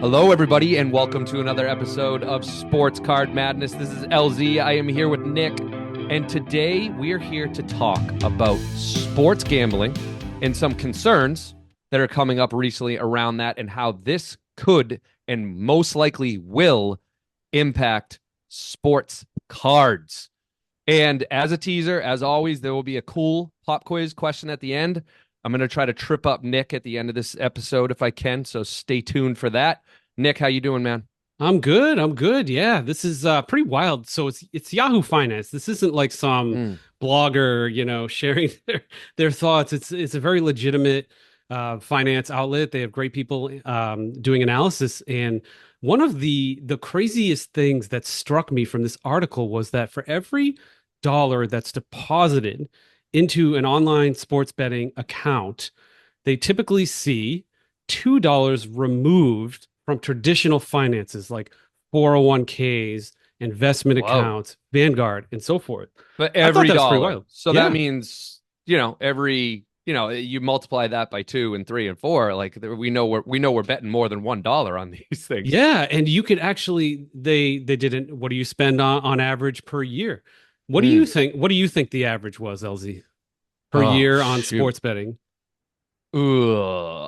Hello, everybody, and welcome to another episode of Sports Card Madness. This is LZ. I am here with Nick, and today we are here to talk about sports gambling and some concerns that are coming up recently around that and how this could and most likely will impact sports cards. And as a teaser, as always, there will be a cool pop quiz question at the end. I'm going to try to trip up Nick at the end of this episode if I can, so stay tuned for that. Nick, how you doing, man? I'm good. I'm good. Yeah, this is pretty wild. So it's Yahoo Finance. This isn't like some blogger, sharing their thoughts. It's a very legitimate finance outlet. They have great people doing analysis. And one of the craziest things that struck me from this article was that for every dollar that's deposited into an online sports betting account, they typically see $2 removed from traditional finances like 401ks, investment accounts, Vanguard, and so forth. But I thought every that was pretty dollar. wild. So Yeah. that means, you multiply that by 2 and 3 and 4. Like we know we're betting more than $1 on these things. Yeah, and you could actually they didn't what do you spend on average per year? What do you think? What do you think the average was, LZ, per year on sports betting? Ooh,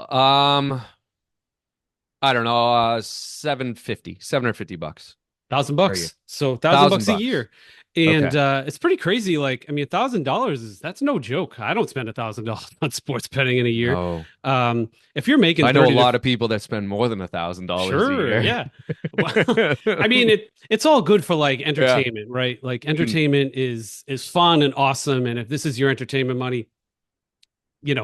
I don't know, 750 bucks. $1,000. So $1,000 a $1,000. year. And Okay. it's pretty crazy. Like, I mean, $1,000 that's no joke. I don't spend $1,000 on sports betting in a year. Oh, If you're making I know a 30 lot to of people that spend more than $1,000 a sure, year. yeah. Well, I mean, it's all good for like Yeah. entertainment, right? Like entertainment is fun and awesome. And if this is your entertainment money,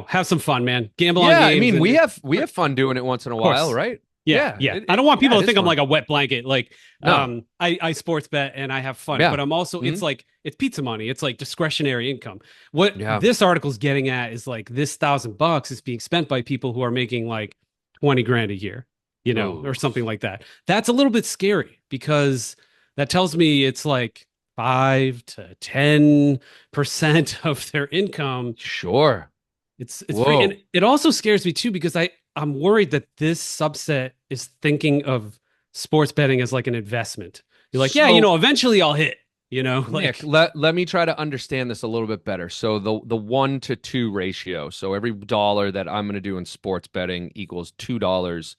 have some fun, man. Gamble on Yeah, I games. mean, And we have fun doing it once in a while, course. right? Yeah, Yeah. yeah. I don't want people to it is think I'm fun. like a wet blanket. Like, No. I sports bet and I have fun, Yeah. but I'm also Mhm. it's pizza money. It's like discretionary income. What Yeah. this article's getting at is like this $1,000 is being spent by people who are making like 20 grand a year, Ooh. or something like that. That's a little bit scary because that tells me it's like 5 to 10% of their income. Sure. It's free, Whoa. and it also scares me too because I'm worried that this subset is thinking of sports betting as like an investment. You're like, yeah, So, eventually I'll hit, Nick, like let me try to understand this a little bit better. So the 1 to 2 ratio. So every dollar that I'm going to do in sports betting equals $2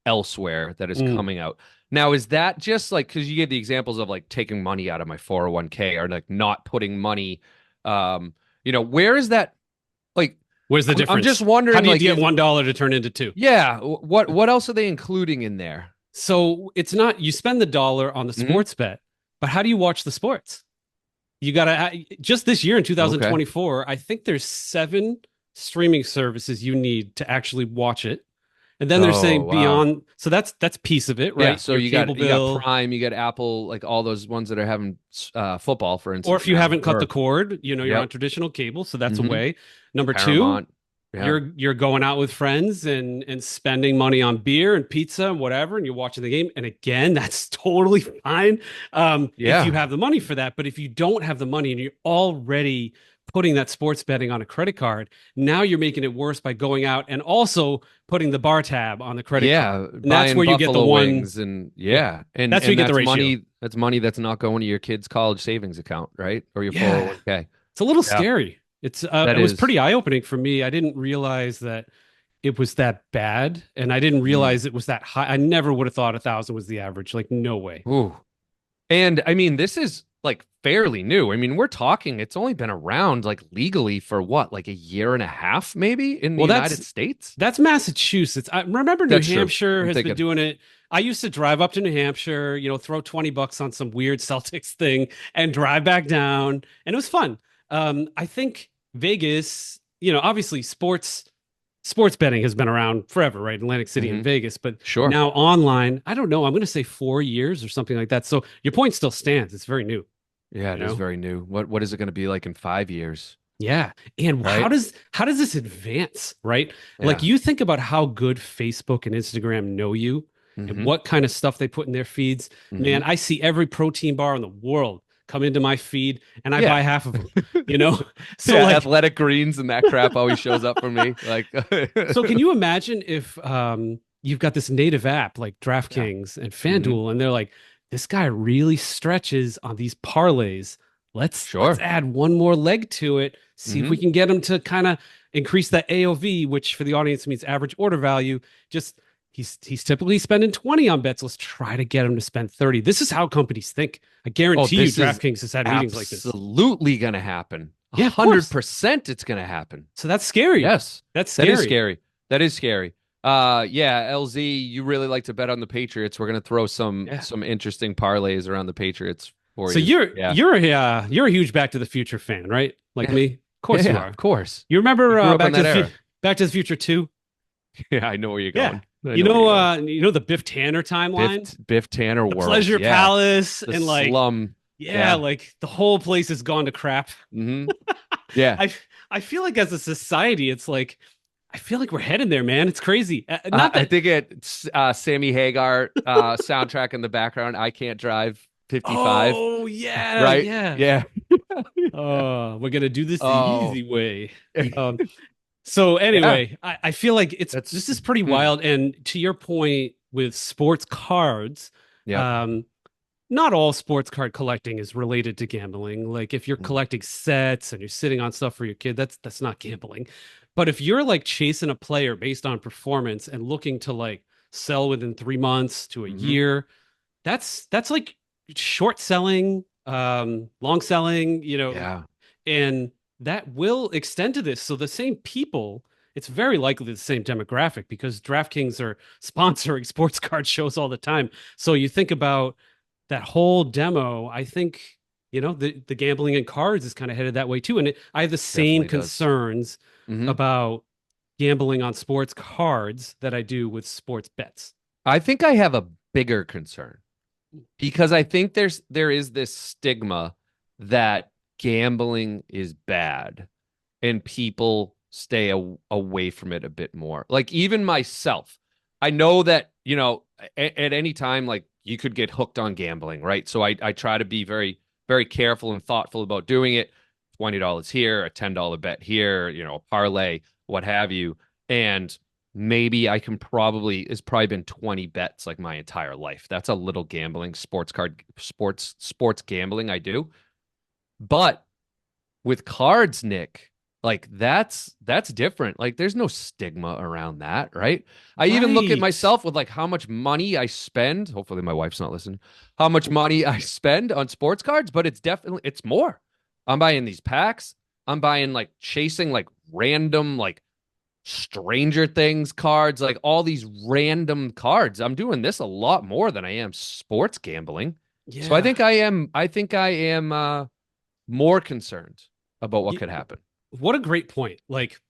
elsewhere that is mm, coming out. Now, is that just like because you gave the examples of like taking money out of my 401k or like not putting money, where is that? Like, where's the I'm just difference? How wondering, do you like, get $1 to turn into two? yeah, what else are they including in there? So it's not you spend the dollar on the Mhm. sports bet, but how do you watch the sports? You gotta just this year in Okay. 2024, I think there's 7 streaming services you need to actually watch it. And then they're Oh, saying wow. beyond, so that's piece of it, Yeah, right? so Your you got cable you got bill, Prime, you got Apple, like all those ones that are having football, for or instance, if you now. haven't cut the Or cord, you're on yep, traditional cable, so that's a hmm way. Number two, Paramount. Yeah, you're going out with friends and spending money on beer and pizza and whatever, and you're watching the game. And again, that's totally fine if you yeah, have the money for that. But if you don't have the money and you're already putting that sports betting on a credit card, now you're making it worse by going out and also putting the bar tab on the credit card. yeah. And that's Buying where you get the buffalo one, wings and yeah, yeah, and that's where you and get the that's ratio. money. That's money that's not going to your kid's college savings account, right? Or your Yeah. 401k. It's a little Yeah, scary. that It was is. pretty eye-opening for me. I didn't realize that it was that bad, and I didn't Mm. realize it was that high. I never would have thought 1,000 was the average. Like, no way. Ooh. And I mean, this is like fairly new. I mean, we're talking, it's only been around like legally for what, like a year and a half, maybe in the Well, United States? that's Massachusetts. I remember New That's true. Hampshire I'm has been thinking, doing it. I used to drive up to New Hampshire, throw $20 on some weird Celtics thing and drive back down, and it was fun. I think Vegas, obviously sports betting has been around forever, right? Atlantic City and hmm Vegas, but sure. now online, I don't know. I'm going to say 4 years or something like that. So your point still stands. It's very new, Yeah, you it is know? very new. What is it going to be like in 5 years? Yeah. And how Right? does this advance, right? Like Yeah. you think about how good Facebook and Instagram know you and hmm what kind of stuff they put in their feeds. Man, hmm I see every protein bar in the world come into my feed and I buy Yeah. half of them, you know? So Yeah. like Athletic greens and that crap always shows up for me. Like, so can you imagine if you've got this native app like Yeah. DraftKings and Hmm. FanDuel, and they're like, this guy really stretches on these parlays. Let's Sure. add one more leg to it. See if we Hmm. can get him to kind of increase that AOV, which for the audience means average order value. Just he's typically spending 20 on bets. Let's try to get him to spend 30. This is how companies think. I Oh, guarantee you this is DraftKings has had meetings like this. absolutely going to happen. A Yeah, of hundred course. percent, it's going to happen. So that's scary. Yes, That's that is scary. scary. That is scary. Yeah, LZ, you really like to bet on the Patriots. We're going to throw Yeah. some interesting parlays around the Patriots for So you. you're Yeah. you're a huge Back to the Future fan, right? Like Yeah. me? Of Yeah, course you yeah, are. of course. You You remember grew up in that era. Back to the Future 2? Yeah, I know where you're Yeah. going. I know where you're going. You know the Biff Tanner timeline? Biff Tanner The world. Pleasure Yeah. Palace The and like slum. yeah, Yeah. like the whole place has gone to crap. Hmm. Yeah. I I feel like as a society it's like I feel like we're heading there, man. It's crazy. Not I that think it's Sammy Hagar soundtrack in the background. I Can't Drive 55. oh yeah, Right? yeah. Yeah. Oh, we're gonna do this the Oh, easy way. Um, So yeah. anyway, I feel like this That's is pretty hmm. wild. And to your point with sports cards, Yep. um, not all sports card collecting is related to gambling. Like if you're Mhm. collecting sets and you're sitting on stuff for your kid, that's not gambling. But if you're like chasing a player based on performance and looking to like sell within 3 months to a Mhm. year, that's like short selling, long selling, Yeah. and that will extend to this. So the same people, it's very likely the same demographic because DraftKings are sponsoring sports card shows all the time. So you think about that whole demo, I think, the gambling and cards is kind of headed that way too. And I have the same Definitely does. concerns Hmm. about gambling on sports cards that I do with sports bets. I think I have a bigger concern because I think there is this stigma that gambling is bad and people stay away from it a bit more. Like even myself, I know that, at any time, like you could get hooked on gambling, right? So I try to be very, very careful and thoughtful about doing it. $20 here, a $10 bet here, a parlay, what have you. And maybe I can probably, it's probably been 20 bets like my entire life. That's a little gambling, sports gambling I do. But with cards, Nick, like that's different. Like there's no stigma around that, right? I even look at Right. myself with like how much money I spend. Hopefully my wife's not listening. How much money I spend on sports cards, but it's more. I'm buying these packs. I'm buying like chasing like random like Stranger Things cards, like all these random cards. I'm doing this a lot more than I am sports gambling. So Yeah. I think I am more concerned about what Y- could happen. What a great point. Like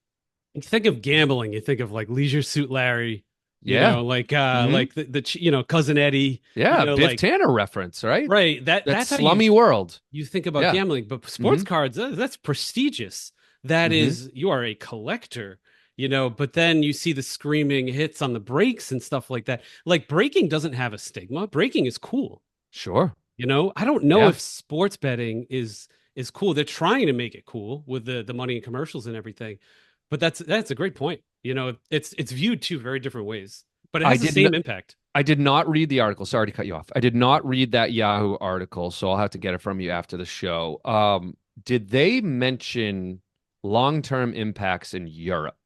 you think of gambling, you think of like Leisure Suit Larry, Yeah. Hmm. like Cousin Eddie, Yeah. Biff like Tanner reference, right? right. That That's how you slummy world. think about Yeah. gambling, but sports Hmm. cards, that's prestigious. That Hmm. is, you are a collector, but then you see the screaming hits on the breaks and stuff like that. Like breaking doesn't have a stigma. Breaking is cool. Sure. I don't know Yeah. if sports betting is cool. They're trying to make it cool with the money and commercials and everything. But that's a great point. It's viewed two very different ways, but it I has the didn't same impact. I did not read the article. Sorry to cut you off. I did not read that Yahoo article, so I'll have to get it from you after the show. Did they mention long-term impacts in Europe?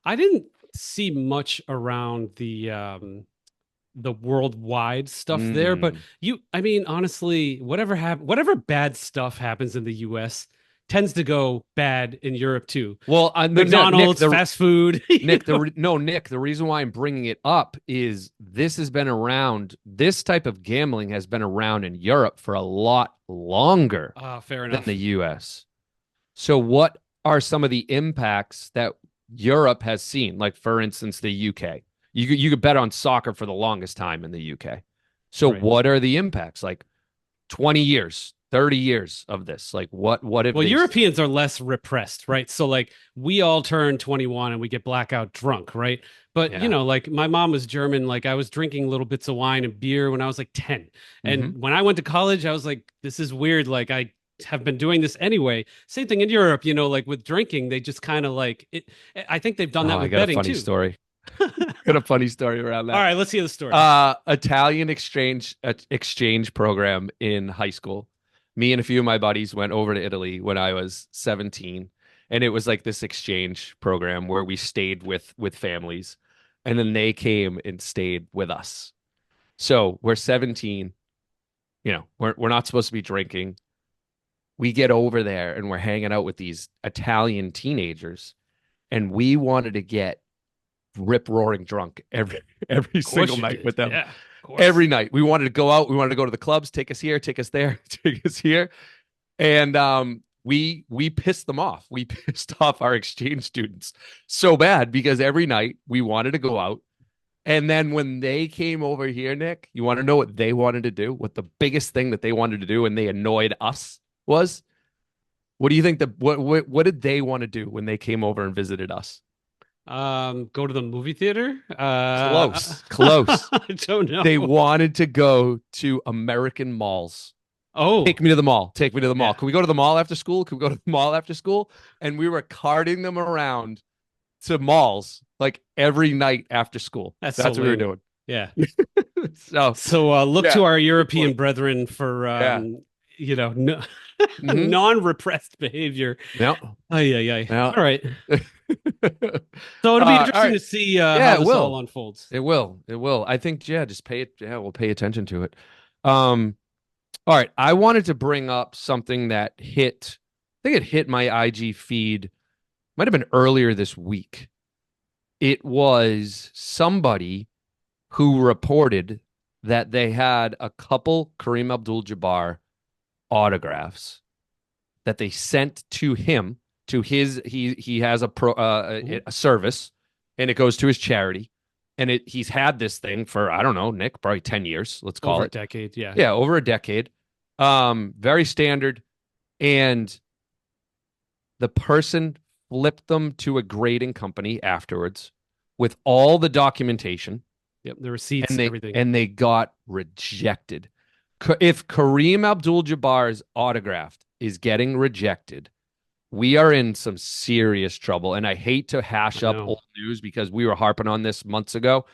I didn't see much around the worldwide stuff there, but Mm. I mean, honestly, whatever bad stuff happens in the US tends to go bad in Europe too. Well, Nick, McDonald's, fast food, Nick, the reason why I'm bringing it up is this has been around. This type of gambling has been around in Europe for a lot longer Fair than the enough. U.S. So, what are some of the impacts that Europe has seen? Like, for instance, the UK. You could bet on soccer for the longest time in the UK. So, Right. what are the impacts? Like 20 years, 30 years of this. Like, what have Well, they? Europeans are less repressed, right? So like we all turn 21 and we get blackout drunk, right? But Yeah. like my mom was German, like I was drinking little bits of wine and beer when I was like 10. Hmm. And when I went to college, I was like, this is weird. Like I have been doing this anyway. Same thing in Europe, like with drinking, they just kind of like it. I think they've done Oh, that I with got a betting funny too. story. Got a funny story around All that. right, let's hear the story. Italian exchange program in high school. Me and a few of my buddies went over to Italy when I was 17, and it was like this exchange program where we stayed with families, and then they came and stayed with us. So we're 17, we're not supposed to be drinking. We get over there and we're hanging out with these Italian teenagers, and we wanted to get rip roaring drunk every Of course single you night did. with them. Yeah, of course. Every night we wanted to go out. We wanted to go to the clubs, take us here, take us there, take us here, and we pissed them off. We pissed off our exchange students so bad because every night we wanted to go out. And then when they came over here, Nick, you want to know what they wanted to do? What the biggest thing that they wanted to do and they annoyed us was? What do you think what did they want to do when they came over and visited us? Go to the movie theater. Close, close. I don't know. They wanted to go to American malls. Oh, Take me to the mall. Take me to the mall. yeah. Can we go to the mall after school? Can we go to the mall after school? And we were carting them around to malls like every night after school. That's That's so what we were lame. doing. Yeah. So So look yeah, to our good European point. brethren for Yeah. no, Hmm. non-repressed behavior. Yeah. Oh yeah. Yeah. All right. So it'll be All interesting right. to see Yeah, how it this all will. unfolds. It will. It will. I think, yeah, just pay it. Yeah, we'll pay attention to it. Um, all right. I wanted to bring up something that I think it hit my IG feed, might have been earlier this week. It was somebody who reported that they had a couple Kareem Abdul-Jabbar autographs that they sent to him to his he has a service, and it goes to his charity, and he's had this thing for, I don't know, Nick, probably 10 years, let's call Over a it. decade. Yeah. Yeah, over a decade. Very standard. And the person flipped them to a grading company afterwards with all the documentation, Yep. The receipts, and everything. they got rejected. If Kareem Abdul-Jabbar's autograph is getting rejected, we are in some serious trouble. And I hate to hash I up know. old news because we were harping on this months ago,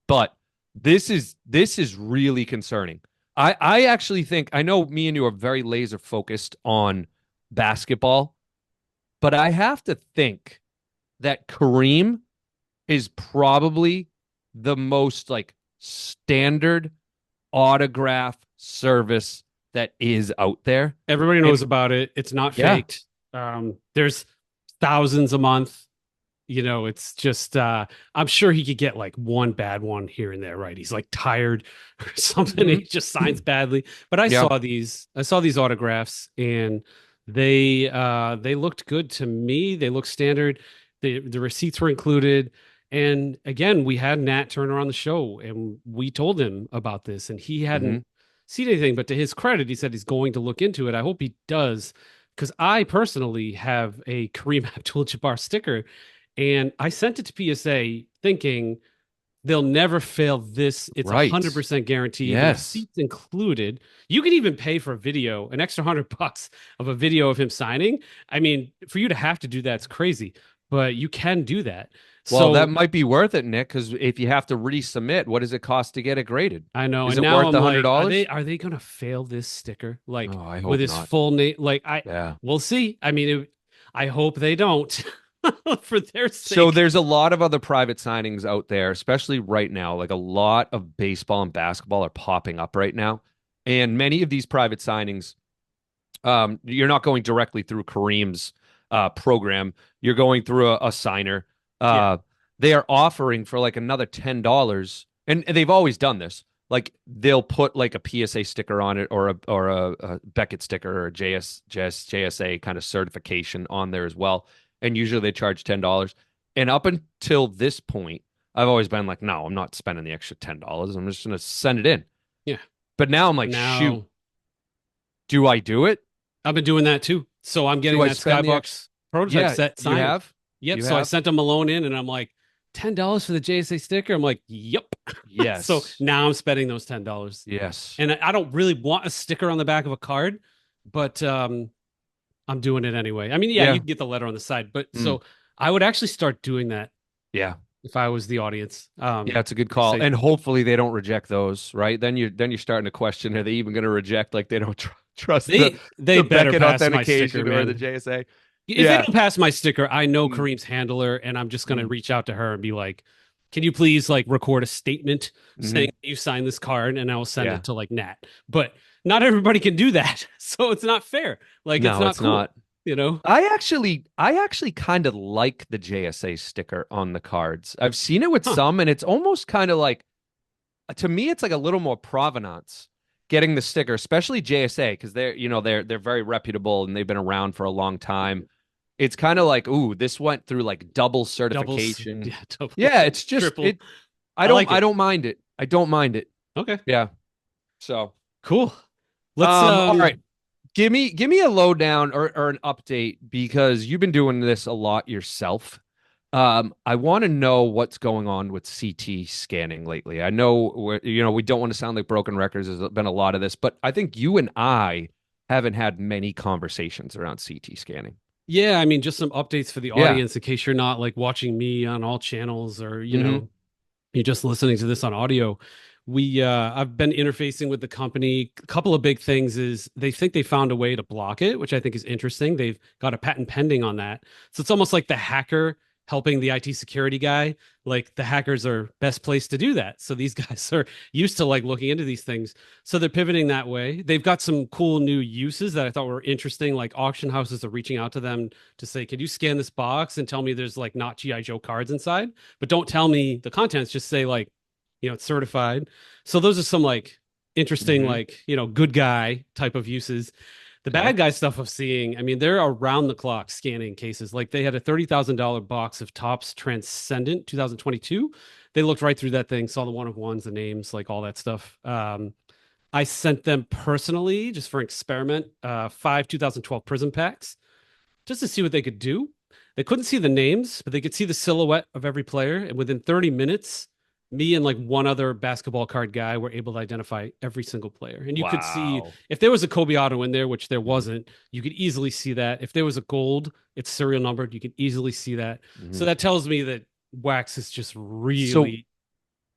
but this is really concerning. I actually think, I know me and you are very laser focused on basketball, but I have to think that Kareem is probably the most like standard autograph service that is out there. Everybody knows And about it. It's not yeah, faked. There's thousands a month. It's just I'm sure he could get like one bad one here and there, right? He's like tired or something. He mhm, just signs badly. But I yeah, saw these autographs, and they looked good to me. They looked standard. The receipts were included. And again, we had Nat Turner on the show, and we told him about this, and he hmm hadn't seen anything. But to his credit, he said he's going to look into it. I hope he does, because I personally have a Kareem Abdul-Jabbar sticker, and I sent it to PSA thinking they'll never fail this. It's right, 100% guaranteed. The yes. receipts included. You can even pay for a video, an extra $100 of a video of him signing. I mean, for you to have to do that's crazy, but you can do that. Well, that So might be worth it, Nick, because if you have to resubmit, what does it cost to get it graded? I know, Is and it now worth I'm the hundred like, dollars? are they gonna fail this sticker? Like Oh, I with hope his not. full name? Yeah. We'll see. I mean, I hope they don't, for their So sake. there's a lot of other private signings out there, especially right now. Like a lot of baseball and basketball are popping up right now. And many of these private signings, you're not going directly through Kareem's program. You're going through a signer. Yeah, Uh, they are offering for like another $10, and they've always done this. Like they'll put like a PSA sticker on it, or a Beckett sticker, or a JSA kind of certification on there as well. And usually they charge $10. And up until this point, I've always been like, no, I'm not spending the extra $10. I'm just gonna send it in. yeah. But now I'm But like, shoot, now do I do it? I've been doing that too. So I'm Do getting I that spend the extra? Skybox prototype Yeah, set you signed. have. Yep. You So I have. sent them a loan in, and I'm like, $10 for the JSA sticker. I'm like, yep. So Yes. now I'm spending those $10. Yes. And I don't really want a sticker on the back of a card, but I'm doing it anyway. I mean, yeah, you Yeah. can get the letter on the side, but Mm. so I would actually start doing that. Yeah. if I was the audience. Yeah, it's a good They call. say And hopefully they don't reject those, right? Then you're starting to question, are they even going to reject, like they don't trust they the better Beckett pass my sticker, authentication or the man. JSA. If they Yeah. don't pass my sticker, I know Mm, Kareem's handler, and I'm just gonna mm, reach out to her and be like, "Can you please like record a statement saying mhm. you signed this card?" And I will send Yeah. it to like Nat. But not everybody can do that, so it's not fair. Like it's No, not it's cool, not. you know? I actually kind of like the JSA sticker on the cards. I've seen it with Huh? some, and it's almost kind of like, to me, it's like a little more provenance getting the sticker, especially JSA, because they're very reputable and they've been around for a long time. It's kind of like, ooh, this went through like double Doubles, certification. yeah, double, Yeah, it's just triple. it. I I don't like I it. don't mind it. I don't mind it. Okay, Yeah. So, cool. Let's all right. Give me a lowdown or an update because you've been doing this a lot yourself. I want to know what's going on with CT scanning lately. I know we don't want to sound like broken records. There's been a lot of this, but I think you and I haven't had many conversations around CT scanning. Yeah, I mean, just some updates for the Yeah. audience in case you're not like watching me on all channels or, Hmm. you're just listening to this on audio. I've been interfacing with the company. A couple of big things is they think they found a way to block it, which I think is interesting. They've got a patent pending on that. So it's almost like the hacker helping the IT security guy. Like the hackers are best placed to do that. So these guys are used to like looking into these things. So they're pivoting that way. They've got some cool new uses that I thought were interesting. Like auction houses are reaching out to them to say, "Can you scan this box and tell me there's like not GI Joe cards inside?" But don't tell me the contents. Just say like, it's certified. So those are some like interesting, Hmm. like, good guy type of uses. The Okay. bad guy stuff of seeing, I mean, they're around the clock scanning cases. Like they had a $30,000 box of Topps Transcendent 2022. They looked right through that thing, saw the one of ones, the names, like all that stuff. I sent them personally just for an experiment, 5 2012 Prism packs just to see what they could do. They couldn't see the names, but they could see the silhouette of every player. And within 30 minutes, me and like one other basketball card guy were able to identify every single player. And you could see Wow. if there was a Kobe Auto in there, which there Hmm. wasn't, you could easily see that. If there was a gold, it's serial numbered. You could easily see that. So Hmm. that tells me that wax is just So really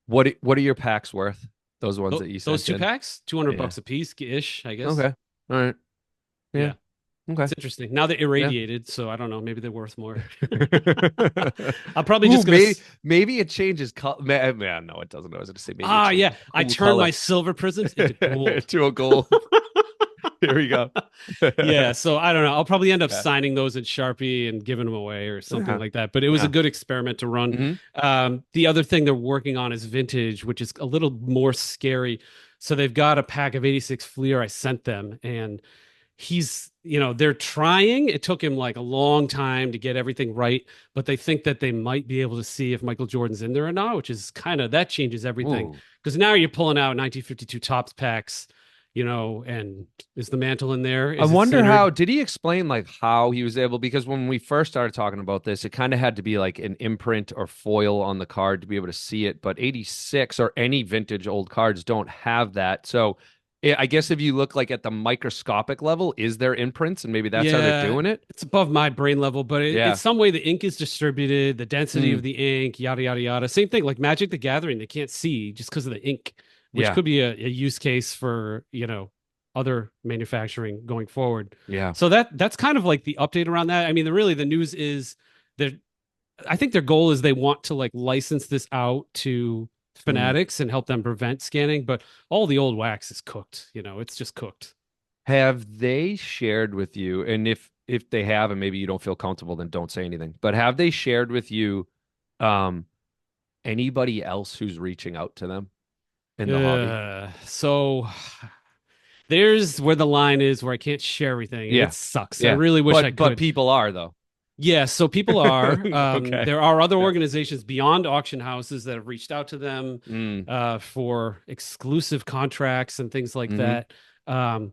what are your packs worth? Those ones that you those sent two in? packs, 200 Yeah. bucks a piece ish, I guess. Okay. All right. Yeah. Yeah. Okay. It's interesting. Now they're Yeah. irradiated, so I don't know. Maybe they're worth more. I'm probably Ooh, just gonna. maybe it changes color. Man, no, it doesn't. I was going to say maybe it Yeah, changes I cool turned my color silver prisms into gold. to a gold. Here we go. Yeah, so I don't know. I'll probably end up Yeah. signing those in Sharpie and giving them away or something Yeah. like that. But it was a Yeah. good experiment to run. Hmm. The other thing they're working on is vintage, which is a little more scary. So they've got a pack of 86 Fleer I sent them, and they're trying. It took him like a long time to get everything right, but they think that they might be able to see if Michael Jordan's in there or not, which is that changes everything Ooh. because now you're pulling out 1952 Topps packs, and is the mantle in there? I Is it wonder how centered? did he explain like how he was able, because when we first started talking about this, it kind of had to be like an imprint or foil on the card to be able to see it, but 86 or any vintage old cards don't have that. So I guess if you look like at the microscopic level, is there imprints and maybe that's how they're Yeah, doing it? it's above my brain level, but it's Yeah. some way the ink is distributed, the density Mm, of the ink, yada yada yada. Same thing like Magic the Gathering, they can't see just because of the ink, which yeah. could be a use case for other manufacturing going forward. Yeah. So that's kind of like the update around that. I mean, the news is that I think their goal is they want to like license this out to Mm. fanatics and help them prevent scanning, but all the old wax is cooked. It's just cooked. Have they shared with you, and if they have, and maybe you don't feel comfortable, then don't say anything. But have they shared with you um anybody else who's reaching out to them in the hobby? So there's where the line is where I can't share everything, and it Yeah. sucks. I Yeah. really wish I But could. people are though. Yeah, so people are. Okay. There are other Yeah. organizations beyond auction houses that have reached out to them Mm. for exclusive contracts and things like Hmm. that. Um,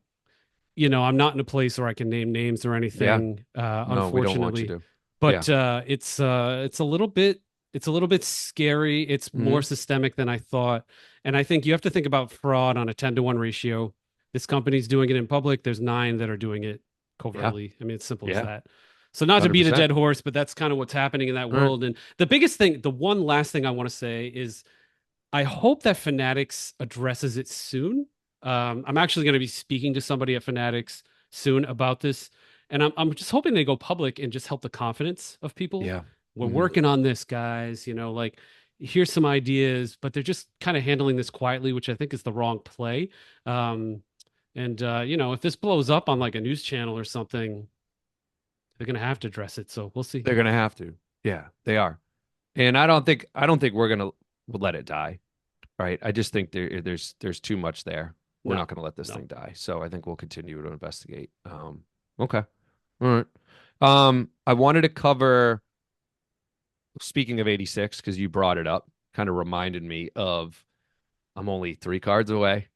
I'm not in a place where I can name names or Yeah. anything, No, we don't want you unfortunately. to. Yeah. But it's a little bit scary. It's more Hmm. systemic than I thought, and I think you have to think about fraud on a 10-to-1 ratio. This company's doing it in public. There's 9 that are doing it Yeah. covertly. I mean, it's simple as Yeah. that. So not to beat a 100%. dead horse, but that's kind of what's happening in that All right. world. And the biggest thing, the one last thing I want to say is I hope that Fanatics addresses it soon. I'm actually going to be speaking to somebody at Fanatics soon about this, and I'm just hoping they go public and just help the confidence of people. Yeah. We're Mhm. working on this, guys. Like here's some ideas, but they're just kind of handling this quietly, which I think is the wrong play. Um, and if this blows up on like a news channel or something, they're going to have to address it. So we'll see. They're gonna have to. Yeah, they are. And I don't think we're gonna let it die. Right. I just think there's too much there. We're No, not gonna let this no. thing die. So I think we'll continue to investigate. Okay. All right. I wanted to cover, speaking of 86, because you brought it up, kind of reminded me of I'm only 3 cards away.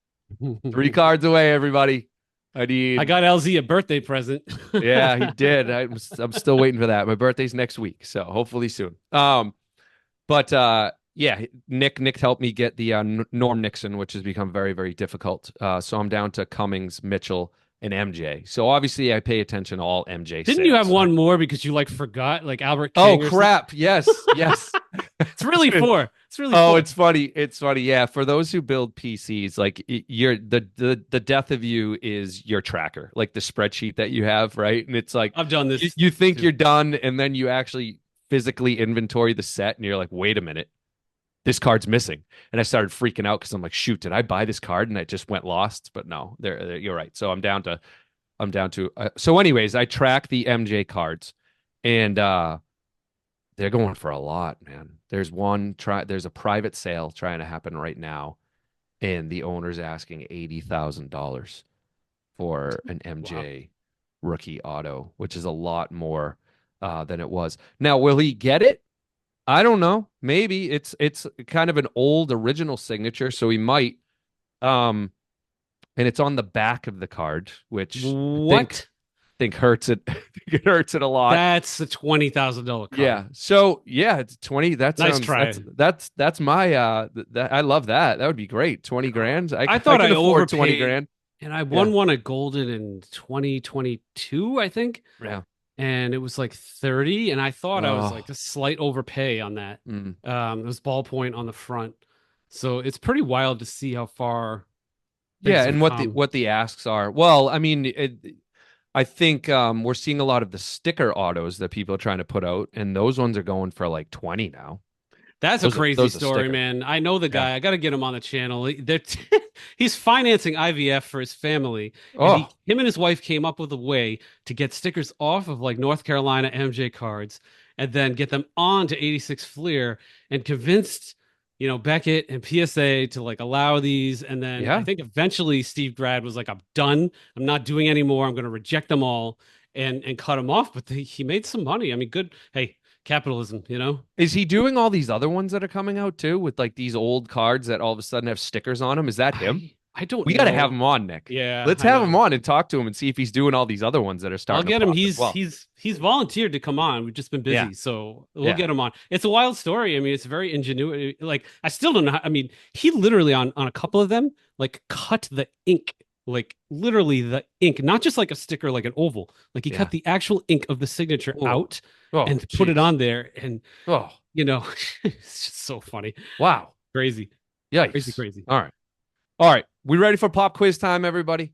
3 cards away, everybody. I I need got LZ a birthday present. Yeah, he did. I'm still waiting for that. My birthday's next week, so hopefully soon. But yeah, Nick helped me get the Norm Nixon, which has become very, very difficult. So I'm down to Cummings, Mitchell, and MJ. So obviously I pay attention to all MJ Didn't you have sales. one more because you like forgot like Albert Oh King or something? crap! Yes, yes. It's really four. It's really Oh, four. it's funny. It's funny. Yeah, for those who build PCs, like you're the death of you is your tracker, like the spreadsheet that you have, right? And it's like I've done you, this you think too. you're done, and then you actually physically inventory the set, and you're like, wait a minute, this card's missing. And I started freaking out because I'm like, shoot, did I buy this card and it just went lost? But no, you're right. So I'm down to. So, anyways, I track the MJ cards, and they're going for a lot, man. There's a private sale trying to happen right now, and the owner's asking $80,000 for an Wow. MJ rookie auto, which is a lot more than it was. Now, will he get it? I don't know. Maybe it's kind of an old original signature, so he might. Um, and it's on the back of the card, which I think What? think hurts it. It hurts it a lot. That's a $20,000 card. Yeah. So yeah, it's 20. That Nice sounds try. that's my that I love that. That would be great. 20 grand. I I I thought can I afford 20 overpaid grand. and I Yeah. won one at Golden in 2022, I think. Yeah. And it was like 30. And I thought I was Oh. like a slight overpay on that. Mm. It was ballpoint on the front. So it's pretty wild to see how far things Yeah, have and what the come. what the asks are. Well, I mean, I think we're seeing a lot of the sticker autos that people are trying to put out, and those ones are going for like 20 now. That's a Those are crazy those are story, sticker. man. I know the Yeah. guy. I got to get him on the channel. He's financing IVF for his family, and Oh, him and his wife came up with a way to get stickers off of like North Carolina MJ cards, and then get them on to 86 Fleer, and convinced Beckett and PSA to like allow these. And then I yeah. think eventually Steve Grad was like, "I'm done. I'm not doing anymore. I'm going to reject them all," and cut them off. But he made some money. I mean, good. Hey, capitalism. Is he doing all these other ones that are coming out too with like these old cards that all of a sudden have stickers on them? Is that him? I don't We got to have know. him on, Nick. Yeah, Let's I have him know. on and talk to him and see if he's doing all these other ones that are I'll starting to get him. pop as He's well. he's volunteered to come on. We've just been Yeah. busy, so we'll Yeah. get him on. It's a wild story. I mean, it's very ingenuity. Like I still don't know. I mean, he literally on a couple of them like cut the ink, like literally the ink, not just like a sticker, like an oval. Like he Yeah. cut the actual ink of the signature Oh, out oh, and put it jeez. on there, and Oh, it's just so funny, wow. crazy, crazy, Yikes. crazy. All right. All right. We ready for pop quiz time, everybody?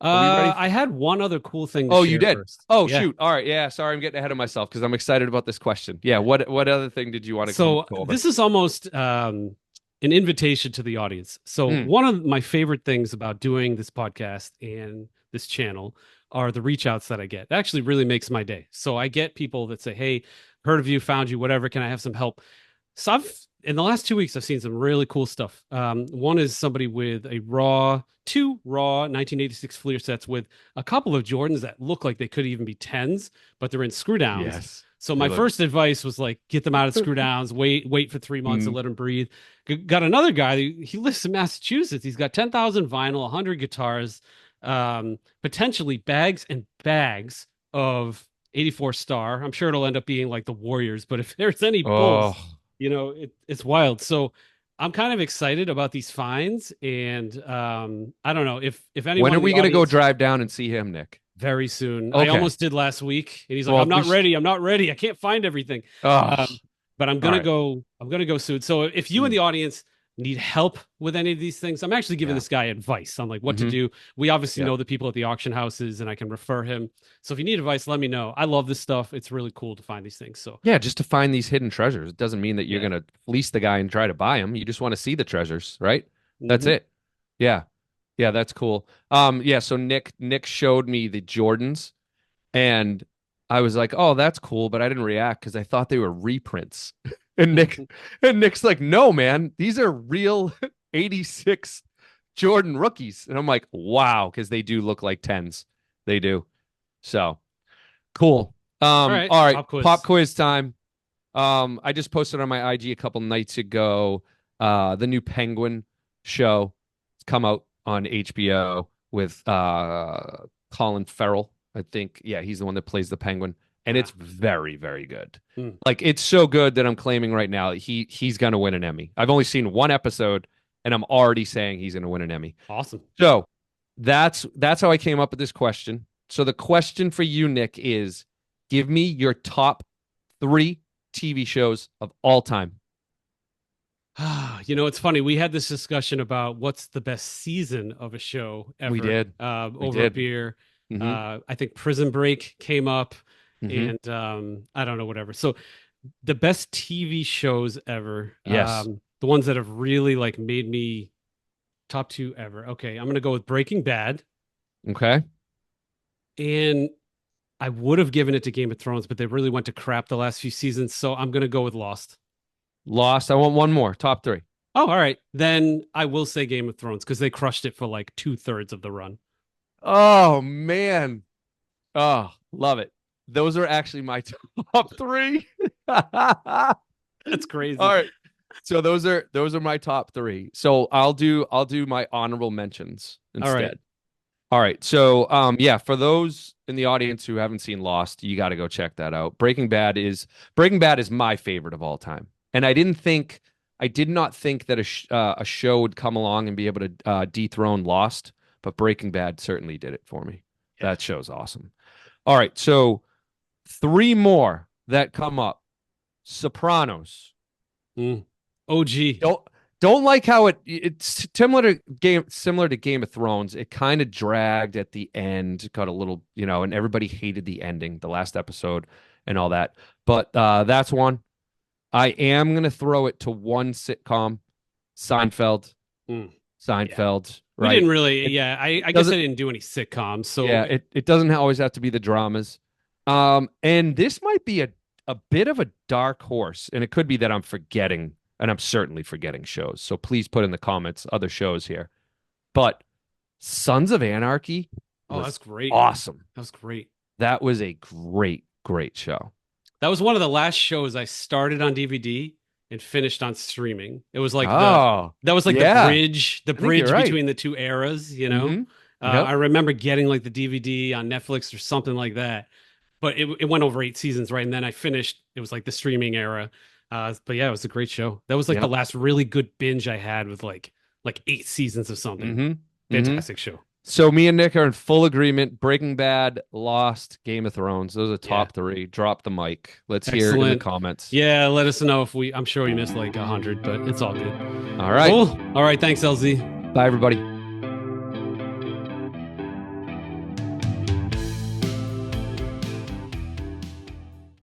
Are we ready? I had one other cool thing to Oh, you share did. first. Oh, Yeah. shoot. All right. Yeah. Sorry, I'm getting ahead of myself because I'm excited about this question. Yeah. What other thing did you want to So go over? this is almost an invitation to the audience. So Hmm. one of my favorite things about doing this podcast and this channel are the reach outs that I get. It actually really makes my day. So I get people that say, "Hey, heard of you, found you, whatever. Can I have some help?" So in the last 2 weeks, I've seen some really cool stuff. One is somebody with two raw 1986 Fleer sets with a couple of Jordans that look like they could even be tens, but they're in screw downs. Yes. So They my look. first advice was like, get them out of screw downs, wait for 3 months and Mm. let them breathe. Got another guy, he lives in Massachusetts. He's got 10,000 vinyl, 100 guitars, potentially bags and bags of 84 Star. I'm sure it'll end up being like the Warriors, but if there's any Oh, Bulls, it's wild. So I'm kind of excited about these finds, and I don't know if anyone when are in the we going to go audience. drive down and see him, Nick? very soon. I Okay. almost did last week, and he's like, Well, "I'm not ready. I'm not ready. I can't find everything." oh, But I'm all gonna right. go. I'm gonna go soon. So if you in Mm, the audience need help with any of these things, I'm actually giving yeah. this guy advice on like what to Mm-hmm. do. We obviously Yep. know the people at the auction houses, and I can refer him. So if you need advice, let me know. I love this stuff. It's really cool to find these things. So Yeah, just to find these hidden treasures. It doesn't mean that you're yeah. gonna fleece the guy and try to buy them. You just want to see the treasures, right? That's Hmm. it. Yeah. Yeah, that's cool. Yeah, so Nick showed me the Jordans and I was like, "Oh, that's cool," but I didn't react because I thought they were reprints. And Nick's like, "No, man, these are real 86 Jordan rookies." And I'm like, "Wow," because they do look like tens. They do. So cool. All right, All right, pop pop quiz. quiz time. I just posted on my IG a couple nights ago, the new Penguin show. It's come out on HBO with Colin Farrell. I think, yeah, he's the one that plays the Penguin, and it's Ah, very, very good. hmm, Like it's so good that I'm claiming right now that he's gonna win an Emmy. I've only seen one episode, and I'm already saying he's gonna win an Emmy. awesome. So that's how I came up with this question. So the question for you, Nick, is give me your top three TV shows of all time. You know, it's funny. We had this discussion about what's the best season of a show We ever did. We over a did. beer. Mm-hmm. I think Prison Break came up, Mm-hmm. and I don't know, whatever. So the best TV shows ever, Yes. the ones that have really like made me top two ever. Okay, I'm gonna go with Breaking Bad, Okay. and I would have given it to Game of Thrones, but they really went to crap the last few seasons, so I'm gonna go with Lost. Lost. I want one more. Top three. Oh, all right. Then I will say Game of Thrones because they crushed it for like 2/3 of the run. Oh man. Oh, love it. Those are actually my top three. All That's crazy. right. So those are my top three. So I'll do my honorable mentions All right. instead. All right. So yeah, for those in the audience who haven't seen Lost, you got to go check that out. Breaking Bad is my favorite of all time. And I did not think that a show would come along and be able to dethrone Lost, but Breaking Bad certainly did it for me. Yeah. That show's awesome. All right. So three more that come up. Sopranos. Mm. OG. Don't like how it's similar to Game of Thrones. It kind of dragged at the end, got a little, and everybody hated the ending, the last episode and all that. But that's one. I am gonna throw it to one sitcom, Seinfeld. Mm. Yeah. Seinfeld, We right? didn't really, It yeah, I guess I doesn't didn't do any sitcoms. yeah, So, it doesn't always have to be the dramas. And this might be a bit of a dark horse, and it could be that I'm forgetting, and I'm certainly forgetting shows. So please put in the comments other shows here. But Sons of Anarchy oh, was that's great. awesome. That was great. That was a great, great show. That was one of the last shows I started on DVD and finished on streaming. It was like Oh, that was like yeah. the I think you're bridge right. between the two eras, you know? Mm-hmm. I Yep. remember getting like the DVD on Netflix or something like that. But it went over 8 seasons, right? And then I finished, it was like the streaming era. But yeah, it was a great show. That was like the Yep. last really good binge I had with like 8 seasons of something. Mm-hmm. Mm-hmm. Fantastic show. So me and Nick are in full agreement. Breaking Bad, Lost, Game of Thrones. Those are Yeah. top three. Drop the mic. Let's hear it in the Excellent. comments. Yeah, let us know if I'm sure we missed like 100, but it's all good. All right. Cool. All right. Thanks, LZ. Bye, everybody.